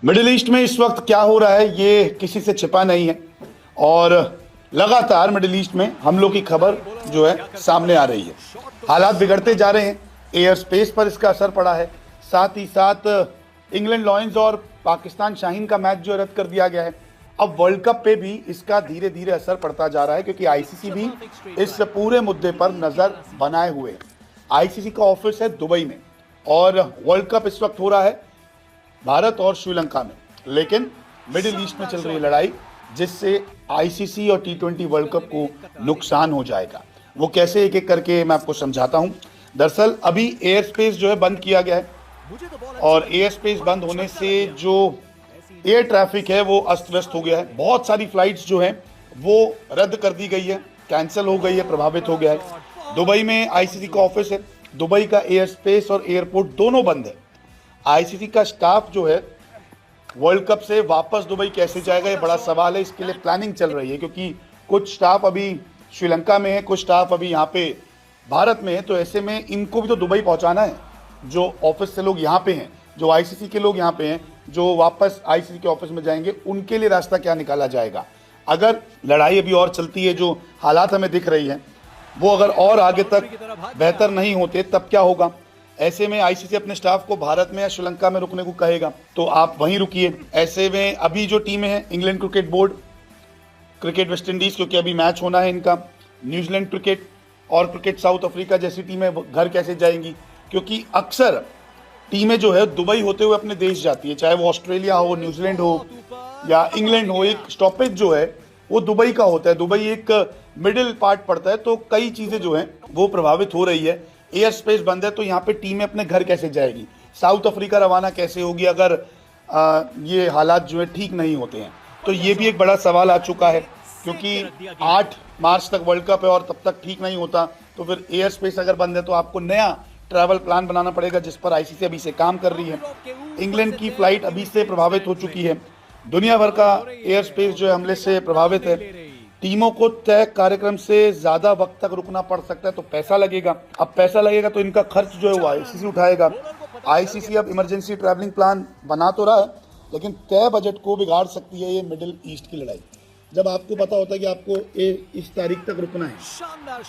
Middle east में इस वक्त क्या हो रहा है ये किसी से छिपा नहीं है और लगातार मिडिल ईस्ट में हमलों की खबर जो है सामने आ रही है। हालात बिगड़ते जा रहे हैं, एयर स्पेस पर इसका असर पड़ा है। साथ ही साथ इंग्लैंड लॉयंस और पाकिस्तान शाहीन का मैच जो रद्द कर दिया गया है। अब वर्ल्ड कप पे भी इसका धीरे धीरे असर पड़ता जा रहा है क्योंकि आईसीसी भी इस पूरे मुद्दे पर नजर बनाए हुए है। आईसीसी का ऑफिस है दुबई में और वर्ल्ड कप इस वक्त हो रहा है भारत और श्रीलंका में, लेकिन मिडिल ईस्ट में चल रही लड़ाई जिससे आईसीसी और टी20 वर्ल्ड कप को नुकसान हो जाएगा। वो कैसे, एक एक करके मैं आपको समझाता हूं। दरअसल अभी एयर स्पेस जो है बंद किया गया है और एयर स्पेस बंद होने से जो एयर ट्रैफिक है वो अस्त व्यस्त हो गया है। बहुत सारी फ्लाइट्स जो हैं वो रद्द कर दी गई है, कैंसिल हो गई है, प्रभावित हो गया है। दुबई में आईसीसी का ऑफिस है, दुबई का एयर स्पेस और एयरपोर्ट दोनों बंद है। आईसीसी का स्टाफ जो है वर्ल्ड कप से वापस दुबई कैसे जाएगा, ये बड़ा सवाल है। इसके लिए प्लानिंग चल रही है क्योंकि कुछ स्टाफ अभी श्रीलंका में है, कुछ स्टाफ अभी यहाँ पे भारत में है। तो ऐसे में इनको भी तो दुबई पहुंचाना है। जो ऑफिस से लोग यहाँ पे हैं, जो आईसीसी के लोग यहाँ पे हैं, जो वापस आईसीसी के ऑफिस में जाएंगे, उनके लिए रास्ता क्या निकाला जाएगा। अगर लड़ाई अभी और चलती है, जो हालात हमें दिख रही है वो अगर और आगे तक बेहतर नहीं होते तब क्या होगा। ऐसे में आईसीसी अपने स्टाफ को भारत में या श्रीलंका में रुकने को कहेगा तो आप वहीं रुकिए। ऐसे में अभी जो टीमें हैं, England cricket board, cricket West Indies, क्योंकि अभी मैच होना है इनका, न्यूजीलैंड क्रिकेट और क्रिकेट साउथ अफ्रीका जैसी टीमें घर कैसे जाएंगी, क्योंकि अक्सर टीमें जो है दुबई होते हुए अपने देश जाती है, चाहे वो ऑस्ट्रेलिया हो, न्यूजीलैंड हो या इंग्लैंड हो। एक स्टॉपेज जो है वो दुबई का होता है। दुबई एक मिडिल पार्ट पड़ता है, तो कई चीज़ें जो हैं वो प्रभावित हो रही है। एयर स्पेस बंद है तो यहाँ पे टीमें अपने घर कैसे जाएगी, साउथ अफ्रीका रवाना कैसे होगी अगर ये हालात जो है ठीक नहीं होते हैं। तो ये भी एक बड़ा सवाल आ चुका है क्योंकि 8 मार्च तक वर्ल्ड कप है और तब तक ठीक नहीं होता तो फिर एयर स्पेस अगर बंद है तो आपको नया ट्रैवल प्लान बनाना पड़ेगा, जिस पर आईसीसी अभी से काम कर रही है। इंग्लैंड की फ्लाइट अभी से प्रभावित हो चुकी है। दुनिया भर का एयर स्पेस जो है हमले से प्रभावित है। टीमों को तय कार्यक्रम से ज्यादा वक्त तक रुकना पड़ सकता है तो पैसा लगेगा। अब पैसा लगेगा तो इनका खर्च जो है वो आईसीसी उठाएगा। आईसीसी अब इमरजेंसी ट्रैवलिंग प्लान बना तो रहा है, लेकिन तय बजट को बिगाड़ सकती है ये मिडिल ईस्ट की लड़ाई। जब आपको पता होता है कि आपको इस तारीख तक रुकना है,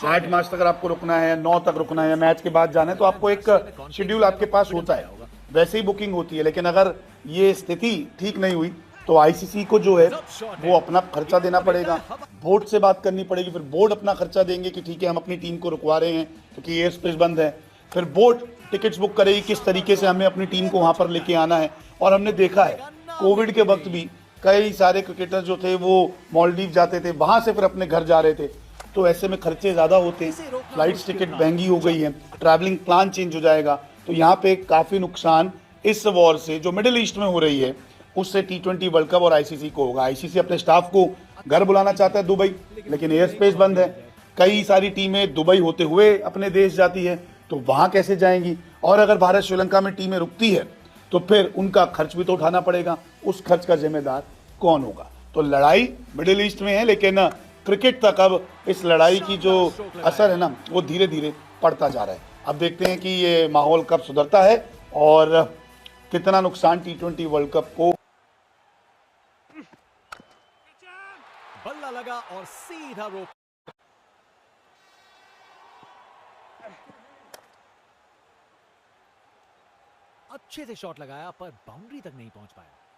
8 मार्च तक आपको रुकना है, 9 तक रुकना है, मैच के बाद जाना है, तो आपको एक शेड्यूल आपके पास होता है, वैसे ही बुकिंग होती है। लेकिन अगर ये स्थिति ठीक नहीं हुई तो आईसीसी को जो है वो अपना खर्चा देना पड़ेगा, बोर्ड से बात करनी पड़ेगी, फिर बोर्ड अपना खर्चा देंगे कि ठीक है हम अपनी टीम को रुकवा रहे हैं क्योंकि एयर स्पेस बंद है। फिर बोर्ड टिकट्स बुक करेगी किस तरीके से हमें अपनी टीम को वहाँ पर लेके आना है। और हमने देखा है कोविड के वक्त भी कई सारे क्रिकेटर जो थे वो मालदीव जाते थे, वहाँ से फिर अपने घर जा रहे थे। तो ऐसे में खर्चे ज़्यादा होते हैं, फ्लाइट्स टिकट महंगी हो गई है, ट्रैवलिंग प्लान चेंज हो जाएगा। तो यहाँ पे काफ़ी नुकसान इस वॉर से जो मिडिल ईस्ट में हो रही है उससे टी20 वर्ल्ड कप और आईसीसी को होगा। आईसीसी अपने स्टाफ को घर बुलाना चाहता है दुबई, लेकिन एयर स्पेस बंद है। कई सारी टीमें दुबई होते हुए अपने देश जाती है तो वहाँ कैसे जाएंगी। और अगर भारत श्रीलंका में टीमें रुकती है तो फिर उनका खर्च भी तो उठाना पड़ेगा, उस खर्च का जिम्मेदार कौन होगा। तो लड़ाई मिडिल ईस्ट में है, लेकिन क्रिकेट तक अब इस लड़ाई की जो असर है ना वो धीरे धीरे पड़ता जा रहा है। अब देखते हैं कि ये माहौल कब सुधरता है और कितना नुकसान टी20 वर्ल्ड कप को। बल्ला लगा और सीधा रोक, अच्छे से शॉट लगाया पर बाउंड्री तक नहीं पहुंच पाया।